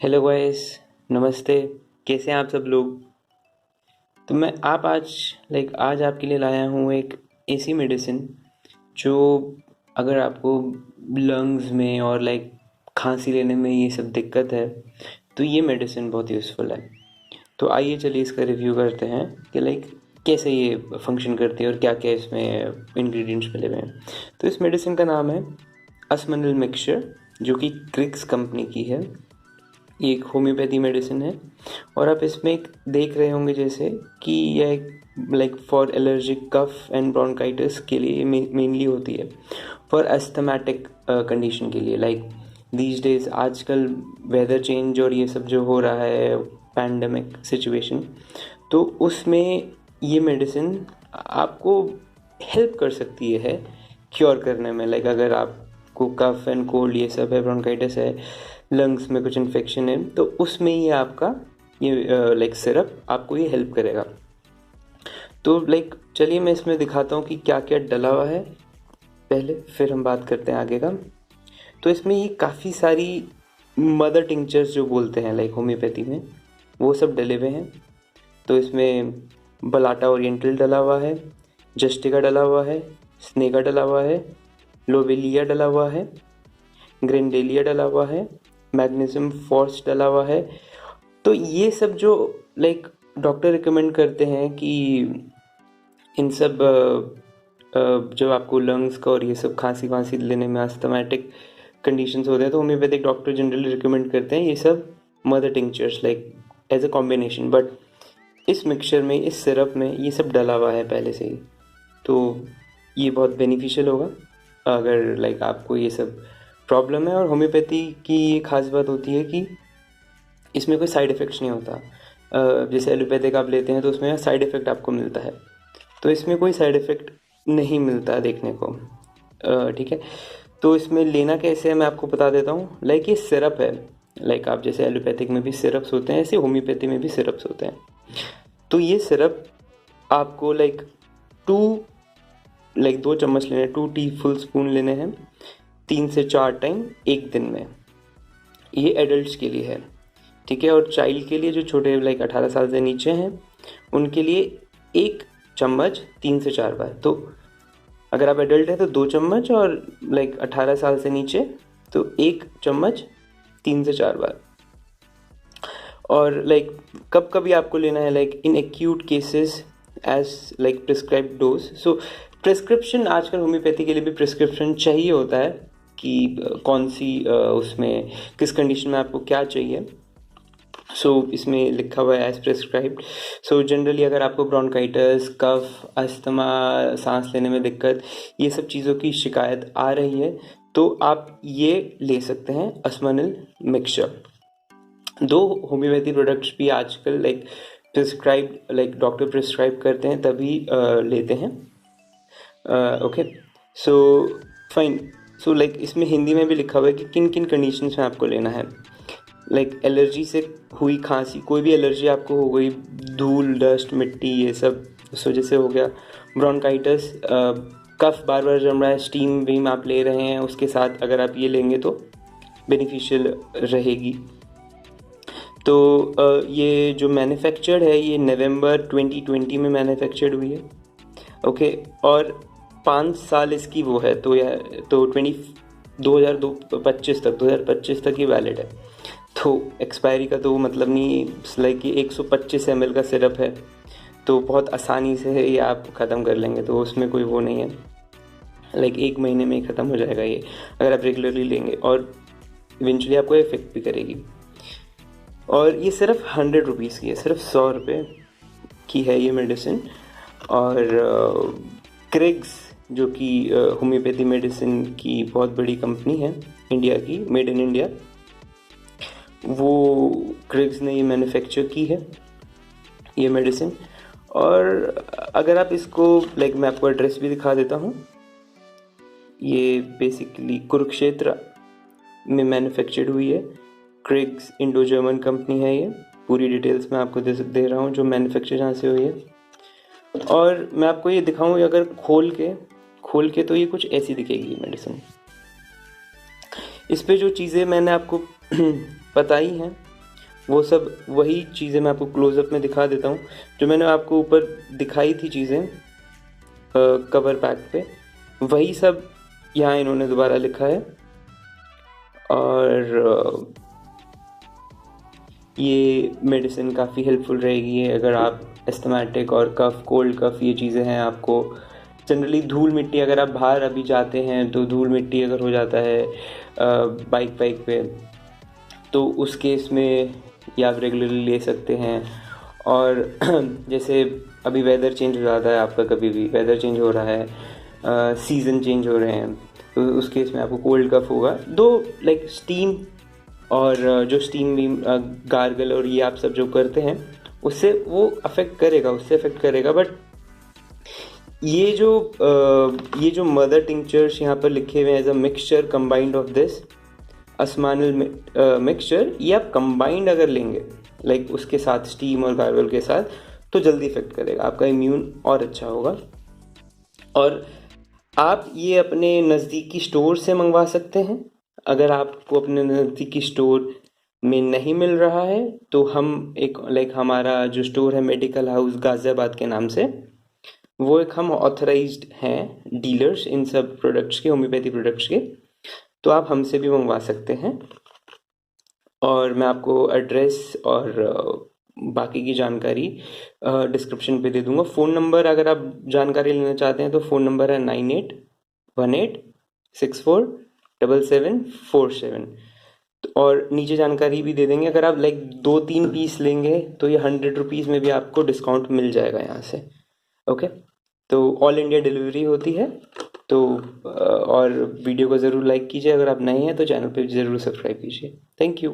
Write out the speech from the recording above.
Hello guys, नमस्ते। कैसे हैं आप सब लोग? तो मैं आप आज आपके लिए लाया हूँ एक ऐसी मेडिसिन जो अगर आपको लंग्स में और खांसी लेने में ये सब दिक्कत है तो ये मेडिसिन बहुत यूज़फुल है। तो आइए चलिए इसका रिव्यू करते हैं कि कैसे ये फंक्शन करती है और क्या क्या इसमें इंग्रेडिएंट्स मिले हुए हैं। तो इस मेडिसिन का नाम है असमनिल मिक्सचर, जो कि क्रिक्स कंपनी की है। ये एक होम्योपैथी मेडिसिन है और आप इसमें एक देख रहे होंगे जैसे कि यह for allergic cough and bronchitis के लिए मेनली होती है। फॉर एस्थमेटिक कंडीशन के लिए दीज डेज आजकल वेदर चेंज और ये सब जो हो रहा है, पैंडमिक सिचुएशन, तो उसमें ये मेडिसिन आपको हेल्प कर सकती है क्योर करने में। अगर आपको कफ एंड कोल्ड ये सब है, ब्रोंकाइटिस है, लंग्स में कुछ इन्फेक्शन है, तो उसमें ये आपका ये सिरप आपको ये हेल्प करेगा। तो चलिए मैं इसमें दिखाता हूँ कि क्या क्या डला हुआ है पहले, फिर हम बात करते हैं आगे का। तो इसमें ये काफ़ी सारी मदर टिंचर्स जो बोलते हैं होम्योपैथी में, वो सब डले हुए हैं। तो इसमें बलाटा ओरिएंटल डला हुआ है, जस्टिका डला हुआ है, स्नेका डला हुआ है, लोबेलिया डला हुआ है, ग्रेंडेलिया डला हुआ है, मैग्नीशियम फॉर्स डला हुआ है। तो ये सब जो डॉक्टर रिकमेंड करते हैं कि इन सब जब आपको लंग्स का और ये सब खांसी वांसी लेने में अस्थमैटिक कंडीशंस होते हैं तो होम्योपैथिक डॉक्टर जनरली रिकमेंड करते हैं ये सब mother tinctures as a combination. But इस मिक्सचर में, इस सिरप में ये सब डला हुआ है पहले से ही, तो ये बहुत बेनिफिशियल होगा अगर आपको ये सब प्रॉब्लम है। और होम्योपैथी की ये खास बात होती है कि इसमें कोई साइड इफ़ेक्ट्स नहीं होता। जैसे एलोपैथिक आप लेते हैं तो उसमें साइड इफ़ेक्ट आपको मिलता है, तो इसमें कोई साइड इफ़ेक्ट नहीं मिलता देखने को। ठीक है, तो इसमें लेना कैसे है मैं आपको बता देता हूँ। ये सिरप है, आप जैसे एलोपैथिक में भी सिरप्स होते हैं, ऐसे होम्योपैथी में भी सिरप्स होते हैं। तो ये सिरप आपको टू 2 चम्मच लेने हैं, 2 टी फुल स्पून लेने हैं 3 से 4 टाइम एक दिन में। ये एडल्ट्स के लिए है, ठीक है। और चाइल्ड के लिए जो छोटे 18 साल से नीचे हैं उनके लिए 1 चम्मच 3 से 4 बार। तो अगर आप एडल्ट हैं तो 2 चम्मच, और 18 साल से नीचे तो 1 चम्मच 3 से 4 बार। और कब कभी आपको लेना है in acute cases as prescribe dose. So prescription आजकल होम्योपैथी के लिए भी प्रिस्क्रिप्शन चाहिए होता है कि कौन सी उसमें किस कंडीशन में आपको क्या चाहिए। सो इसमें लिखा हुआ है एज प्रिस्क्राइब्ड। सो जनरली अगर आपको ब्रोंकाइटिस, कफ, अस्थमा, सांस लेने में दिक्कत, ये सब चीज़ों की शिकायत आ रही है तो आप ये ले सकते हैं असमनिल मिक्सचर। दो होम्योपैथी प्रोडक्ट्स भी आजकल प्रिस्क्राइब डॉक्टर प्रिस्क्राइब करते हैं तभी लेते हैं। Okay, so fine. सो इसमें हिंदी में भी लिखा हुआ है कि किन किन कंडीशंस में आपको लेना है। एलर्जी से हुई खांसी, कोई भी एलर्जी आपको हो गई, धूल, डस्ट, मिट्टी, ये सब उस वजह से हो गया। ब्रोंकाइटिस, कफ बार बार जम रहा है, स्टीम वीम आप ले रहे हैं, उसके साथ अगर आप ये लेंगे तो बेनिफिशियल रहेगी। तो ये जो मैन्युफैक्चर्ड है ये नवंबर 2020 में मैन्युफैक्चर्ड हुई है। ओके, और 5 साल इसकी वो है, तो यह तो 2025 तक ही वैलिड है। तो एक्सपायरी का तो मतलब नहीं, कि 125 ml का सिरप है तो बहुत आसानी से है ये आप ख़त्म कर लेंगे, तो उसमें कोई वो नहीं है। 1 महीने में ही ख़त्म हो जाएगा ये अगर आप रेगुलरली लेंगे, और इवेंचुअली आपको इफेक्ट भी करेगी। और ये सिर्फ 100 रुपीज़ की है, सिर्फ 100 रुपये की है ये मेडिसिन। और क्रिग्स, जो कि होम्योपैथी मेडिसिन की बहुत बड़ी कंपनी है इंडिया की, मेड इन इंडिया, वो क्रिग्स ने ये मैन्युफैक्चर की है ये मेडिसिन। और अगर आप इसको मैं आपको एड्रेस भी दिखा देता हूँ। ये बेसिकली कुरुक्षेत्र में मैन्युफैक्चर्ड हुई है। क्रिग्स इंडो जर्मन कंपनी है ये। पूरी डिटेल्स मैं आपको दे रहा हूँ जो मैन्युफैक्चर जहाँ से हुई है। और मैं आपको ये दिखाऊँ अगर खोल के तो ये कुछ ऐसी दिखेगी मेडिसिन। इस पे जो चीज़ें मैंने आपको बताई हैं वो सब वही चीज़ें मैं आपको क्लोजअप में दिखा देता हूँ जो मैंने आपको ऊपर दिखाई थी चीज़ें कवर पैक पे, वही सब यहाँ इन्होंने दोबारा लिखा है। और ये मेडिसिन काफ़ी हेल्पफुल रहेगी अगर आप एस्थमेटिक और कफ, कोल्ड कफ, ये चीज़ें हैं आपको। जनरली धूल मिट्टी, अगर आप बाहर अभी जाते हैं तो धूल मिट्टी अगर हो जाता है बाइक पे, तो उस केस में ये आप रेगुलरली ले सकते हैं। और जैसे अभी वेदर चेंज हो जाता है आपका, कभी भी वेदर चेंज हो रहा है, सीज़न चेंज हो रहे हैं, तो उस केस में आपको कोल्ड कफ होगा। दो लाइक स्टीम और जो स्टीम भी गार्गल और ये आप सब जो करते हैं उससे वो अफेक्ट करेगा। बट ये जो मदर टिंक्चर्स यहाँ पर लिखे हुए हैं as a mixture combined of this असमानल मिक्सचर, ये आप कंबाइंड अगर लेंगे लाइक उसके साथ स्टीम और गार्गल के साथ, तो जल्दी इफेक्ट करेगा, आपका इम्यून और अच्छा होगा। और आप ये अपने नज़दीकी स्टोर से मंगवा सकते हैं। अगर आपको अपने नज़दीकी स्टोर में नहीं मिल रहा है तो हम एक लाइक हमारा जो स्टोर है मेडिकल हाउस गाज़ियाबाद के नाम से, वो एक हम ऑथराइज्ड हैं डीलर्स इन सब प्रोडक्ट्स के, होम्योपैथी प्रोडक्ट्स के, तो आप हमसे भी मंगवा सकते हैं। और मैं आपको एड्रेस और बाकी की जानकारी डिस्क्रिप्शन पे दे दूंगा। फ़ोन नंबर अगर आप जानकारी लेना चाहते हैं तो फ़ोन नंबर है 9818647747। और नीचे जानकारी भी दे देंगे। अगर आप लाइक 2-3 पीस लेंगे तो ये 100 रुपीज़ में भी आपको डिस्काउंट मिल जाएगा यहाँ से। ओके, तो ऑल इंडिया डिलीवरी होती है। तो और वीडियो को ज़रूर लाइक कीजिए, अगर आप नए हैं तो चैनल पे ज़रूर सब्सक्राइब कीजिए। Thank you.